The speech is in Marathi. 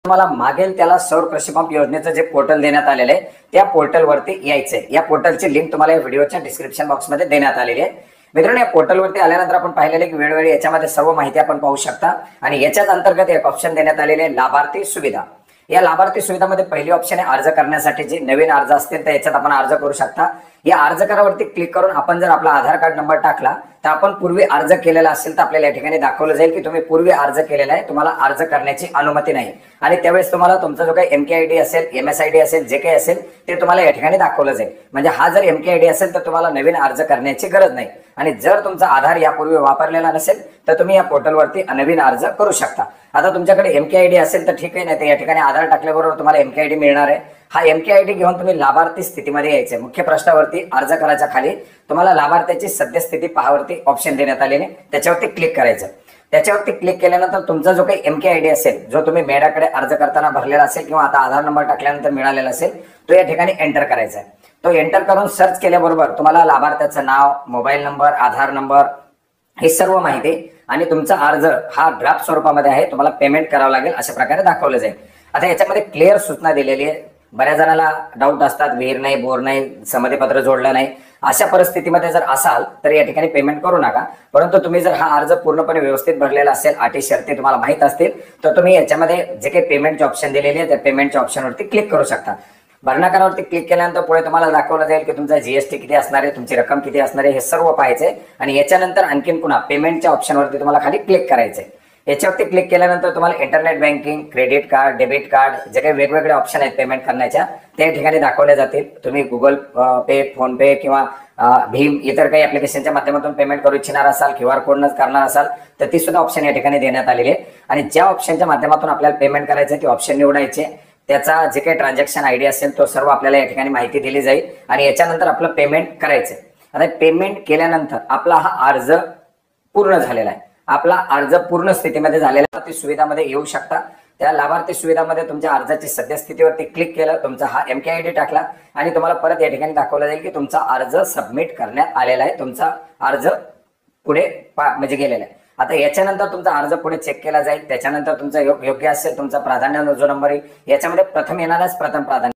तुम्हाला मागेल त्याला सौर कृषी पंप योजनेचं जे पोर्टल देण्यात आलेलं आहे त्या पोर्टलवरती यायचंय। या पोर्टलची लिंक तुम्हाला या व्हिडिओच्या डिस्क्रिप्शन बॉक्समध्ये देण्यात आलेली आहे। मित्रांनो, या पोर्टलवरती आल्यानंतर आपण पाहिलेले की वेळोवेळी याच्यामध्ये सर्व माहिती आपण पाहू शकता आणि याच्याच अंतर्गत एक ऑप्शन देण्यात आलेले आहे लाभार्थी सुविधा। या लाभार्थी सुविधामध्ये पहिली ऑप्शन आहे अर्ज करण्यासाठी। जे नवीन अर्ज असतील तर याच्यात आपण अर्ज करू शकता। या अर्ज करावरती क्लिक करून आपण जर आपला आधार कार्ड नंबर टाकला तर आपण पूर्वी अर्ज केलेला असेल तर आपल्याला या ठिकाणी दाखवलं जाईल की तुम्ही पूर्वी अर्ज केलेला आहे, तुम्हाला अर्ज करण्याची अनुमती नाही आणि त्यावेळेस तुम्हाला तुमचा जो काही MKID असेल, MSID असेल, जे काही असेल ते तुम्हाला या ठिकाणी दाखवलं जाईल। म्हणजे हा जर MKID असेल तर तुम्हाला नवीन अर्ज करण्याची गरज नाही आणि जर तुमचा आधार यापूर्वी वापरलेला नसेल तर तुम्ही या पोर्टलवरती नवीन अर्ज करू शकता। आता तुमच्याकडे MKID असेल तर ठीक आहे, नाही तर या ठिकाणी आधार टाकल्याबरोबर तुम्हाला MKID मिळणार आहे। हा MKID घेऊन तुम्ही लाभार्थी स्थितीमध्ये यायचे। मुख्य प्रश्नावरती अर्ज करायच्या खाली तुम्हाला लाभार्थ्याची सद्यस्थिती पाहावरती ऑप्शन देण्यात आलेले, त्याच्यावरती क्लिक करायचं। त्याच्यावरती क्लिक केल्यानंतर तुमचा जो काही MKID असेल, जो तुम्ही मेडाकडे अर्ज करताना भरलेला असेल किंवा आता आधार नंबर टाकल्यानंतर मिळालेला असेल, तो या ठिकाणी एंटर करायचा आहे। तो एंटर करून सर्च केल्याबरोबर तुम्हाला लाभार्थ्याचं नाव, मोबाईल नंबर, आधार नंबर हे सर्व माहिती आणि तुमचा अर्ज हा ड्राफ्ट स्वरूपामध्ये आहे, तुम्हाला पेमेंट करावं लागेल अशा प्रकारे दाखवलं जाईल। आता याच्यामध्ये क्लिअर सूचना दिलेली आहे। बऱ्याच जणांना डाऊट असतात, विहीर नाही, बोर नाही, संमतीपत्र जोडलं नाही, अशा परिस्थितीमध्ये जर असाल तर या ठिकाणी पेमेंट करू नका। परंतु तुम्ही जर हा अर्ज पूर्णपणे व्यवस्थित भरलेला असेल, अटी शर्ती तुम्हाला माहित असतील तर तुम्ही याच्यामध्ये जे काही पेमेंटचे ऑप्शन दिलेले आहे त्या पेमेंटच्या ऑप्शनवरती क्लिक करू शकता। भरणा करावरती क्लिक केल्यानंतर पुढे तुम्हाला दाखवलं जाईल की तुमचा GST किती असणार आहे, तुमची रक्कम किती असणार आहे, हे सर्व पाहायचंय आणि याच्यानंतर आणखीन पुन्हा पेमेंटच्या ऑप्शनवरती तुम्हाला खाली क्लिक करायचंय। याच्यावरती क्लिक केल्यानंतर तुम्हाला internet banking, credit card, debit card जे काही वेगवेगळे ऑप्शन आहेत पेमेंट करण्याच्या त्या ठिकाणी दाखवले जातील। तुम्ही गुगल पे, फोन पे किंवा भीम इतर काही ऍप्लिकेशनच्या माध्यमातून पेमेंट करू इच्छिणार असाल, QR कोडनं करणार असाल तर ती सुद्धा ऑप्शन या ठिकाणी देण्यात आलेली आहे आणि ज्या ऑप्शनच्या माध्यमातून आपल्याला पेमेंट करायचं ते ऑप्शन निवडायचे। त्याचा जे काही ट्रान्झॅक्शन ID असेल तो सर्व आपल्याला या ठिकाणी माहिती दिली जाईल आणि याच्यानंतर आपलं पेमेंट करायचं। आता पेमेंट केल्यानंतर आपला हा अर्ज पूर्ण झालेला आहे। आपला अर्ज पूर्ण स्थितीमध्ये झालेला ती सुविधामध्ये येऊ शकता। त्या लाभार्थी सुविधामध्ये तुमच्या अर्जाची सद्यस्थितीवरती क्लिक केलं, तुमचा हा MKID टाकला आणि तुम्हाला परत या ठिकाणी दाखवलं जाईल की तुमचा अर्ज सबमिट करण्यात आलेला आहे, तुमचा अर्ज पुढे म्हणजे गेलेला आहे। आता याच्यानंतर तुमचा अर्ज पुढे चेक केला जाईल, त्याच्यानंतर तुमचा योग्य असेल तुमचा प्राधान्य जो नंबर आहे याच्यामध्ये प्रथम येणारच प्रथम प्राधान्य